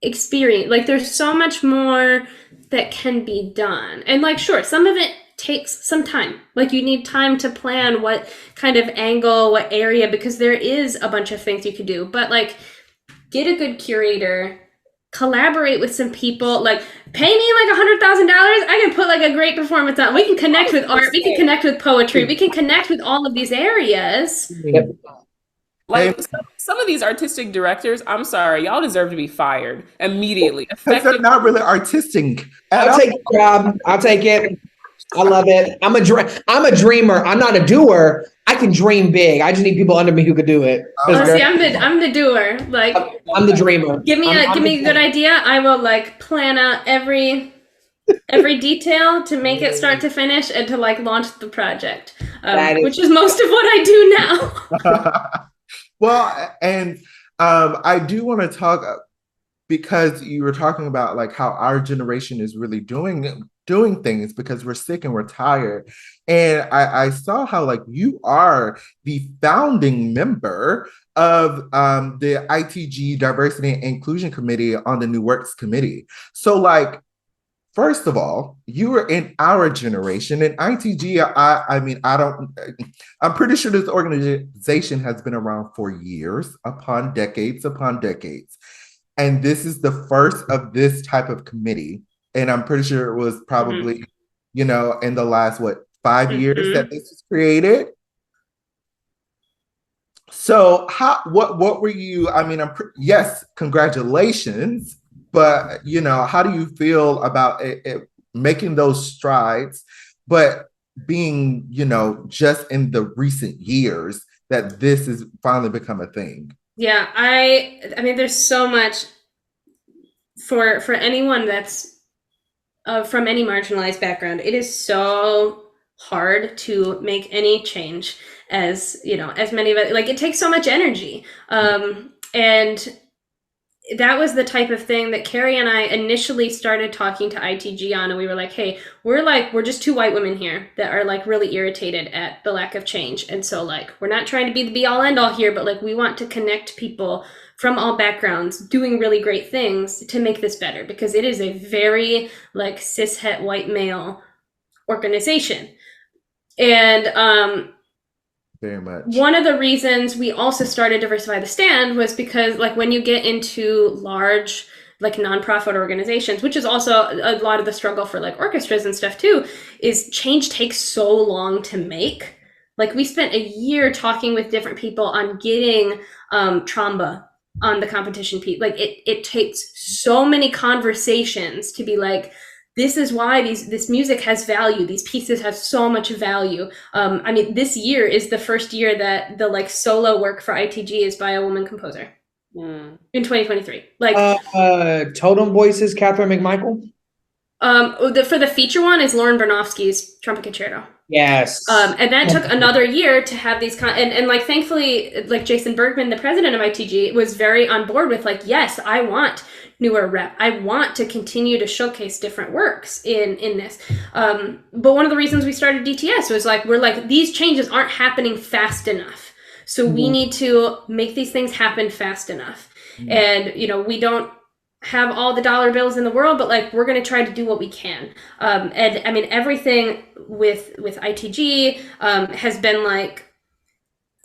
experience. Like there's so much more that can be done, and like sure, some of it takes some time. Like you need time to plan what kind of angle, what area, because there is a bunch of things you could do. But like, get a good curator. Collaborate with some people, like pay me like $100,000. I can put like a great performance on. We can connect with art. We can connect with poetry. We can connect with all of these areas. Like some of these artistic directors, I'm sorry, y'all deserve to be fired immediately. Because they're not really artistic. I'll take the job. I'll take it. I love it. I'm a dreamer. I'm not a doer. I can dream big. I just need people under me who could do it. Oh, see, I'm the doer. Like I'm the dreamer. Give me a good idea. I will like plan out every detail to make it start to finish and to like launch the project, which is most of what I do now. Well, and I do want to talk, because you were talking about like how our generation is really doing things because we're sick and we're tired. And I saw how like you are the founding member of the ITG Diversity and Inclusion Committee on the New Works Committee. So like, first of all, you were in our generation, and ITG, I'm pretty sure this organization has been around for years, upon decades. And this is the first of this type of committee. And I'm pretty sure it was probably, you know, in the last, 5 years that this was created. So what were you, I mean, yes, congratulations, but, you know, how do you feel about it making those strides, but being, you know, just in the recent years that this has finally become a thing? Yeah, I mean, there's so much for anyone that's from any marginalized background. It is so hard to make any change, as you know, as many of it, like it takes so much energy, and that was the type of thing that Carrie and I initially started talking to ITG on, and we were like, hey, we're just two white women here that are like really irritated at the lack of change, and so like we're not trying to be the be all end all here, but like we want to connect people from all backgrounds doing really great things to make this better, because it is a very like cishet white male organization. And very much. One of the reasons we also started Diversify the Stand was because like when you get into large like nonprofit organizations, which is also a lot of the struggle for like orchestras and stuff too, is change takes so long to make Like we spent a year talking with different people on getting tromba on the competition piece. Like it takes so many conversations to be like, this is why this music has value. These pieces have so much value. I mean, this year is the first year that the like solo work for ITG is by a woman composer in 2023. Like Totem Voices, Catherine McMichael. for the feature one is Lauren Bernofsky's trumpet concerto. Yes. And that took another year to have these and like thankfully like Jason Bergman, the president of ITG, was very on board with like, yes, I want newer rep. I want to continue to showcase different works in this. But one of the reasons we started DTS was like, we're like, these changes aren't happening fast enough. So we need to make these things happen fast enough. And, you know, we don't have all the dollar bills in the world, but like we're going to try to do what we can. And I mean, everything with ITG has been like,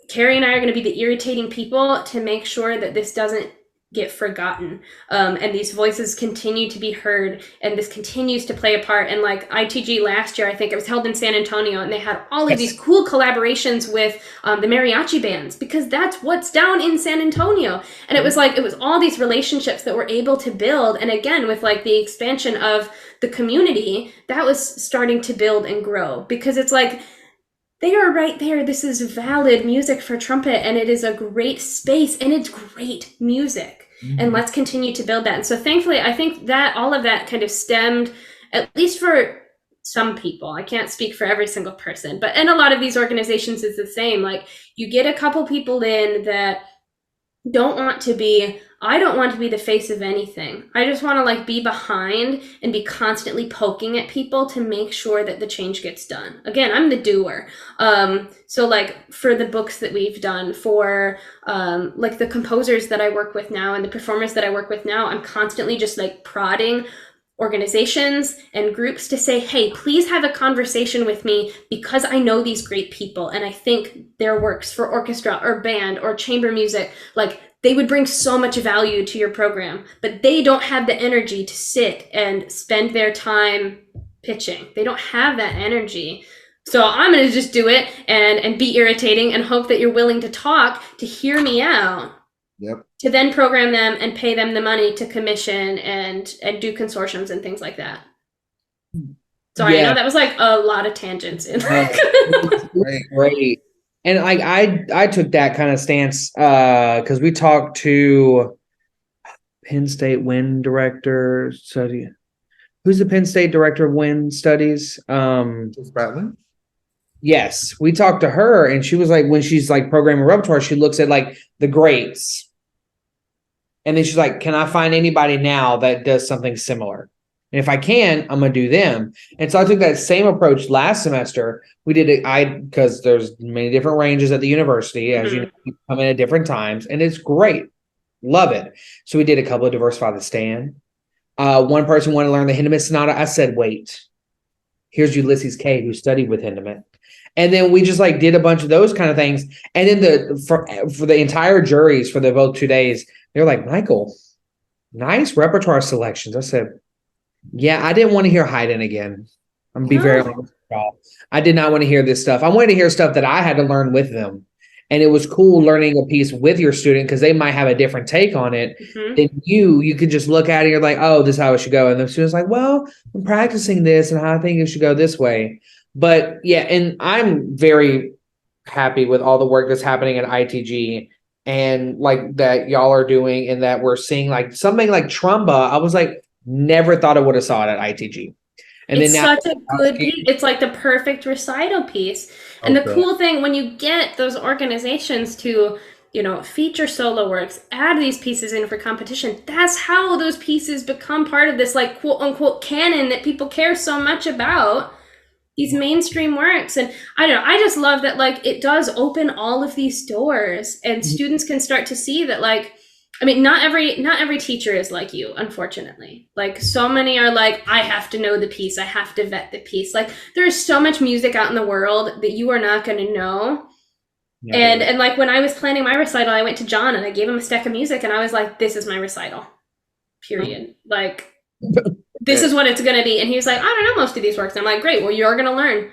Carrie and I are going to be the irritating people to make sure that this doesn't get forgotten, and these voices continue to be heard, and this continues to play a part. And like ITG last year, I think it was held in San Antonio, and they had all of these cool collaborations with the mariachi bands, because that's what's down in San Antonio. And it was like, it was all these relationships that we're able to build. And again, with like the expansion of the community, that was starting to build and grow, because it's like, they are right there. This is valid music for trumpet, and it is a great space, and it's great music. And let's continue to build that. And so thankfully, I think that all of that kind of stemmed, at least for some people, I can't speak for every single person, but in a lot of these organizations is the same. Like you get a couple people in that don't want to be, I don't want to be the face of anything. I just want to like be behind and be constantly poking at people to make sure that the change gets done. Again, I'm the doer. So like for the books that we've done, for like the composers that I work with now and the performers that I work with now, I'm constantly just like prodding organizations and groups to say, hey, please have a conversation with me, because I know these great people and I think their works for orchestra or band or chamber music, like they would bring so much value to your program, but they don't have the energy to sit and spend their time pitching. They don't have that energy. So I'm going to just do it and be irritating and hope that you're willing to talk, to hear me out. Yep. To then program them and pay them the money to commission and do consortiums and things like that. Sorry, I know that was like a lot of tangents. Great. And I took that kind of stance because we talked to Penn State Wind Director study. Who's the Penn State Director of Wind Studies? Bradley? Yes, we talked to her, and she was like, when she's like programming repertoire, she looks at like the greats. And then she's like, can I find anybody now that does something similar? And if I can, I'm going to do them. And so I took that same approach last semester. We did it, because there's many different ranges at the university, as you know, you come in at different times, and it's great. Love it. So we did a couple of Diversify the Stand. One person wanted to learn the Hindemith Sonata. I said, wait, here's Ulysses K, who studied with Hindemith. And then we just like did a bunch of those kind of things. And then for the entire juries for the both 2 days, they're like, Michael, nice repertoire selections. I said, yeah, I didn't want to hear Haydn again. I'm gonna be very honest with y'all. I did not want to hear this stuff. I wanted to hear stuff that I had to learn with them. And it was cool learning a piece with your student, because they might have a different take on it than you could just look at it and you're like, oh, this is how it should go. And the student's like, well, I'm practicing this and I think it should go this way. But yeah, and I'm very happy with all the work that's happening at ITG and like that y'all are doing, and that we're seeing like something like Trumba. I was like, never thought I would have saw it at ITG. And it's then now, such a good piece. It's like the perfect recital piece. And the cool thing, when you get those organizations to, you know, feature solo works, add these pieces in for competition, that's how those pieces become part of this like quote unquote canon that people care so much about. These mainstream works. And I don't know, I just love that like it does open all of these doors, and students can start to see that like, I mean, not every teacher is like you, unfortunately. Like so many are like, I have to know the piece, I have to vet the piece. Like there's so much music out in the world that you are not going to know. Yeah, and like when I was planning my recital, I went to John and I gave him a stack of music and I was like, this is my recital, period. Like this is what it's going to be. And he was like, I don't know most of these works. I'm like, great, well, you're going to learn.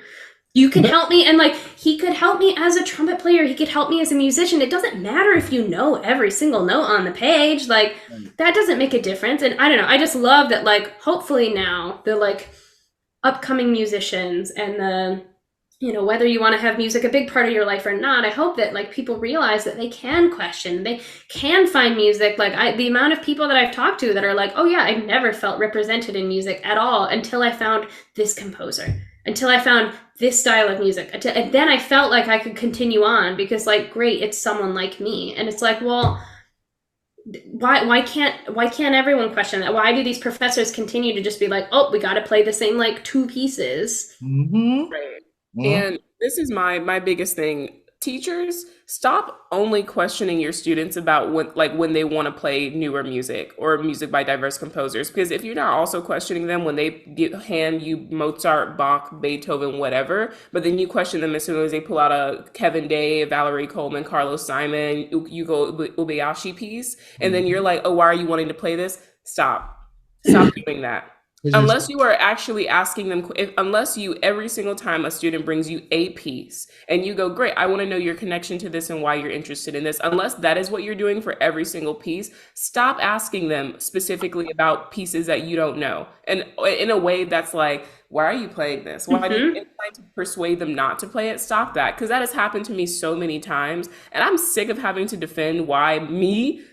You can help me. And like, he could help me as a trumpet player. He could help me as a musician. It doesn't matter if you know every single note on the page. Like, that doesn't make a difference. And I don't know. I just love that, like, hopefully now the like upcoming musicians and the, you know, whether you want to have music a big part of your life or not, I hope that like people realize that they can question, they can find music. Like the amount of people that I've talked to that are like, oh yeah, I never felt represented in music at all until I found this composer, until I found this style of music. And then I felt like I could continue on because like, great, it's someone like me. And it's like, well, why can't everyone question that? Why do these professors continue to just be like, oh, we got to play the same like two pieces? Mm-hmm. Right. Mm-hmm. And this is my biggest thing. Teachers, stop only questioning your students about when they want to play newer music or music by diverse composers. Because if you're not also questioning them when they hand you Mozart, Bach, Beethoven, whatever, but then you question them as soon as they pull out a Kevin Day, Valerie Coleman, Carlos Simon, Yugo Ubayashi piece, and then you're like, oh, why are you wanting to play this? Stop doing that. Unless you are actually asking them, unless you, every single time a student brings you a piece and you go, great, I want to know your connection to this and why you're interested in this. Unless that is what you're doing for every single piece, stop asking them specifically about pieces that you don't know. And in a way that's like, why are you playing this? Why do you try to persuade them not to play it? Stop that. Because that has happened to me so many times. And I'm sick of having to defend why me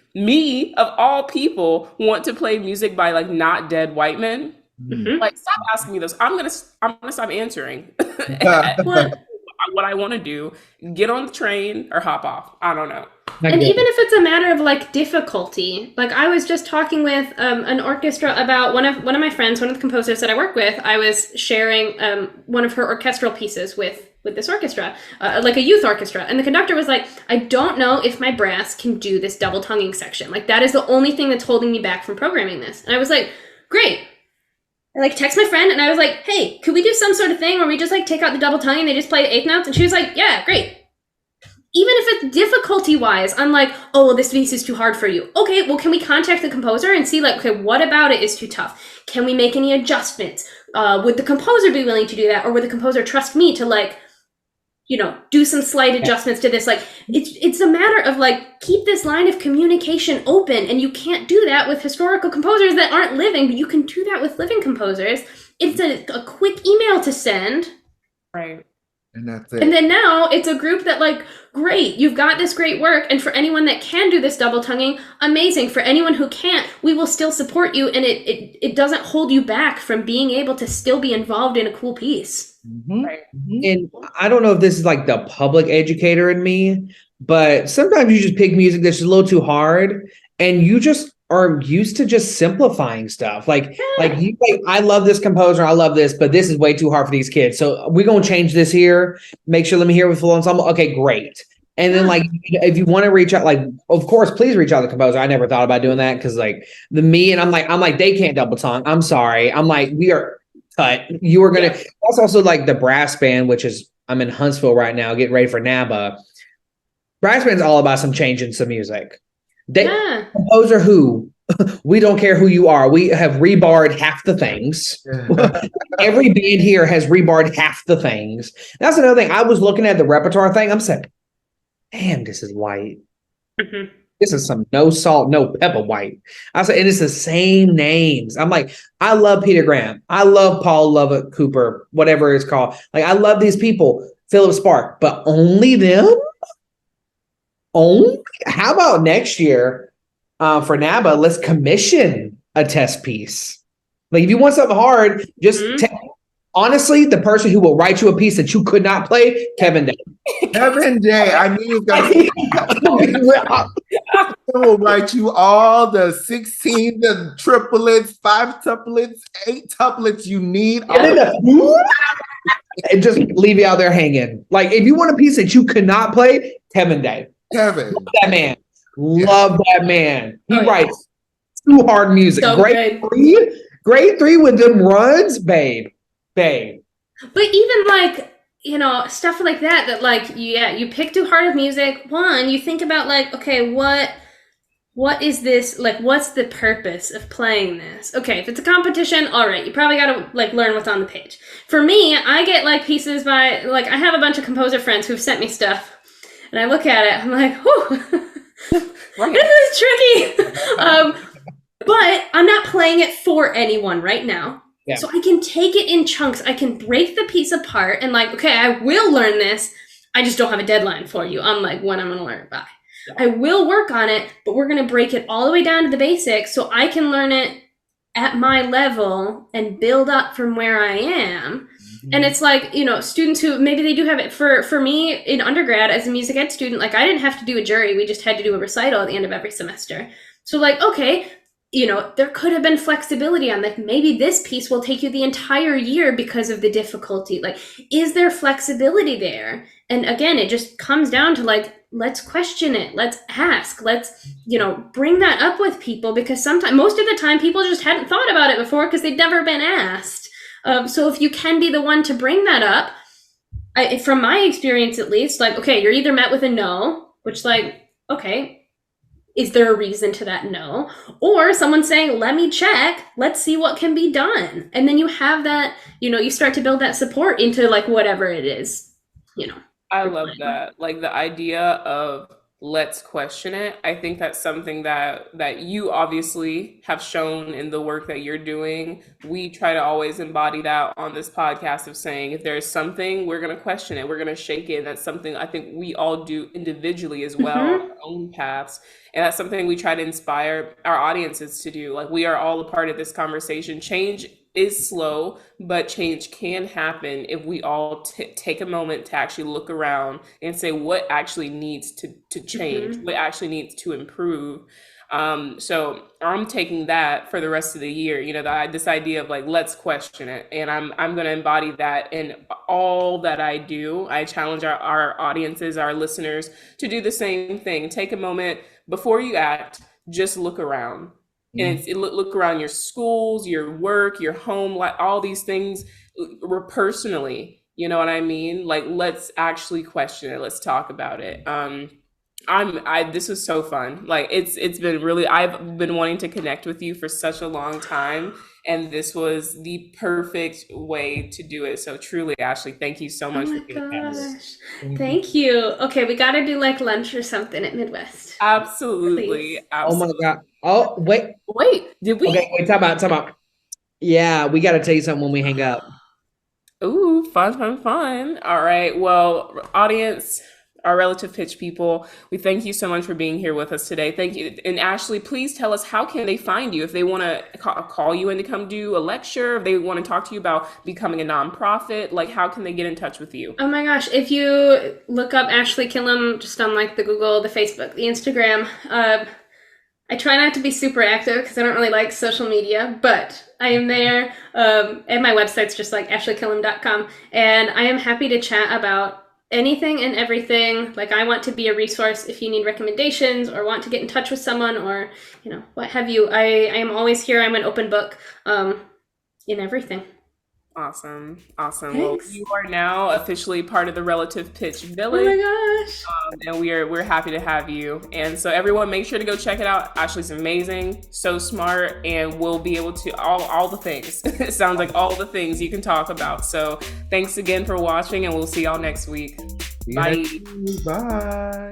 of all people want to play music by like not dead white men. Like, stop asking me this. I'm gonna stop answering. What I want to do, get on the train or hop off. I don't know. And even if it's a matter of like difficulty, like I was just talking with an orchestra about one of my friends, one of the composers that I work with. I was sharing one of her orchestral pieces with this orchestra, like a youth orchestra, and the conductor was like, I don't know if my brass can do this double tonguing section. Like that is the only thing that's holding me back from programming this. And I was like, great. I like text my friend and I was like, hey, could we do some sort of thing where we just like take out the double tongue and they just play the eighth notes? And she was like, yeah, great. Even if it's difficulty wise, I'm like, oh, well, this piece is too hard for you. Okay, well, can we contact the composer and see like, okay, what about it is too tough? Can we make any adjustments? Would the composer be willing to do that? Or would the composer trust me to like, you know, do some slight adjustments to this? Like, it's a matter of like, keep this line of communication open. And you can't do that with historical composers that aren't living, but you can do that with living composers. It's a quick email to send. Right. And that's it. And then now it's a group that like, great, you've got this great work. And for anyone that can do this double tonguing, amazing. For anyone who can't, we will still support you. And it doesn't hold you back from being able to still be involved in a cool piece. Right. And I don't know if this is like the public educator in me, but sometimes you just pick music that's a little too hard and you just are used to just simplifying stuff. Like I love this composer, I love this, but this is way too hard for these kids. So we're gonna change this here. Make sure let me hear it with full ensemble. Okay, great. And then like if you want to reach out, like of course, please reach out to the composer. I never thought about doing that because like I'm like they can't double tongue. I'm sorry. I'm like we are cut. You are gonna. That's also like the brass band, which is I'm in Huntsville right now, getting ready for NABA. Brass band's all about some changing some music. Composer who we don't care who you are. We have rebarred half the things. Every band here has rebarred half the things. That's another thing. I was looking at the repertoire thing. I'm saying, damn, this is white. This is some no salt, no pepper white. I said, and it's the same names. I'm like, I love Peter Graham. I love Paul Lovett Cooper, whatever it's called. Like, I love these people, Philip Spark, but only them? Only? How about next year for NABA, let's commission a test piece. Like, if you want something hard, just honestly, the person who will write you a piece that you could not play, Kevin Day. Kevin Day, I knew you guys. He will write you all the 16, the triplets, 5 tuplets, 8 tuplets you need. And just leave you out there hanging. Like, if you want a piece that you could not play, Kevin Day. Kevin. Love that man. Love that man. He writes too hard music. So grade 3 with them runs, babe. But even like, you know, stuff like that like, you pick too hard of music. One, you think about like, okay, what what is this, like, what's the purpose of playing this? Okay, if it's a competition, all right, you probably gotta, like, learn what's on the page. For me, I get, like, pieces by, like, I have a bunch of composer friends who've sent me stuff, and I look at it, I'm like, whew, Right. this is tricky. But I'm not playing it for anyone right now. Yeah. So I can take it in chunks. I can break the piece apart and like, okay, I will learn this. I just don't have a deadline for you on like when I'm going to learn it by. Yeah. I will work on it, but we're going to break it all the way down to the basics so I can learn it at my level and build up from where I am. And it's like, you know, students who maybe they do have it for me in undergrad as a music ed student, like I didn't have to do a jury. We just had to do a recital at the end of every semester. So like, okay, you know, there could have been flexibility on like maybe this piece will take you the entire year because of the difficulty. Like, is there flexibility there? And again, it just comes down to like, let's question it. Let's ask. Let's, you know, bring that up with people because sometimes, most of the time, people just hadn't thought about it before because they'd never been asked. So if you can be the one to bring that up, from my experience at least, like, okay, you're either met with a no, which like, okay, is there a reason to that no? Or someone saying, let me check, let's see what can be done. And then you have that, you know, you start to build that support into like whatever it is, you know. I love that. Like the idea of let's question it. I think that's something that you obviously have shown in the work that you're doing. We try to always embody that on this podcast of saying if there's something, we're going to question it. We're going to shake it. And that's something I think we all do individually as well, on our own paths. And that's something we try to inspire our audiences to do. Like we are all a part of this conversation. Change is slow, but change can happen if we all take a moment to actually look around and say what actually needs to change, what actually needs to improve. So I'm taking that for the rest of the year, you know, this idea of like, let's question it. And I'm going to embody that in all that I do. I challenge our audiences, our listeners to do the same thing. Take a moment before you act, just look around. And look around your schools, your work, your home, like all these things personally, you know what I mean? Like, let's actually question it. Let's talk about it. This was so fun. Like it's been really, I've been wanting to connect with you for such a long time. And this was the perfect way to do it. So truly, Ashley, thank you so much for being here. Thank you. Okay, we got to do like lunch or something at Midwest. Absolutely. Oh my God. Oh, wait. Did we? Okay, wait, time out. Yeah, we got to tell you something when we hang up. Ooh, fun. All right. Well, audience, our relative pitch people, we thank you so much for being here with us today. Thank you. And Ashley, please tell us, how can they find you if they want to call you in to come do a lecture, if they want to talk to you about becoming a nonprofit, like how can they get in touch with you? Oh my gosh, if you look up Ashley Killam just on like the Google, the Facebook, the Instagram, I try not to be super active because I don't really like social media, but I am there. And my website's just like ashleykillam.com. And I am happy to chat about anything and everything. Like I want to be a resource if you need recommendations or want to get in touch with someone or, you know, what have you. I am always here. I'm an open book in everything. Awesome. Thanks. Well, you are now officially part of the Relative Pitch Village. Oh my gosh. And we're happy to have you. And so everyone, make sure to go check it out. Ashley's amazing, so smart, and we'll be able to all the things. It sounds like all the things you can talk about. So thanks again for watching, and we'll see y'all next week. Bye. Bye.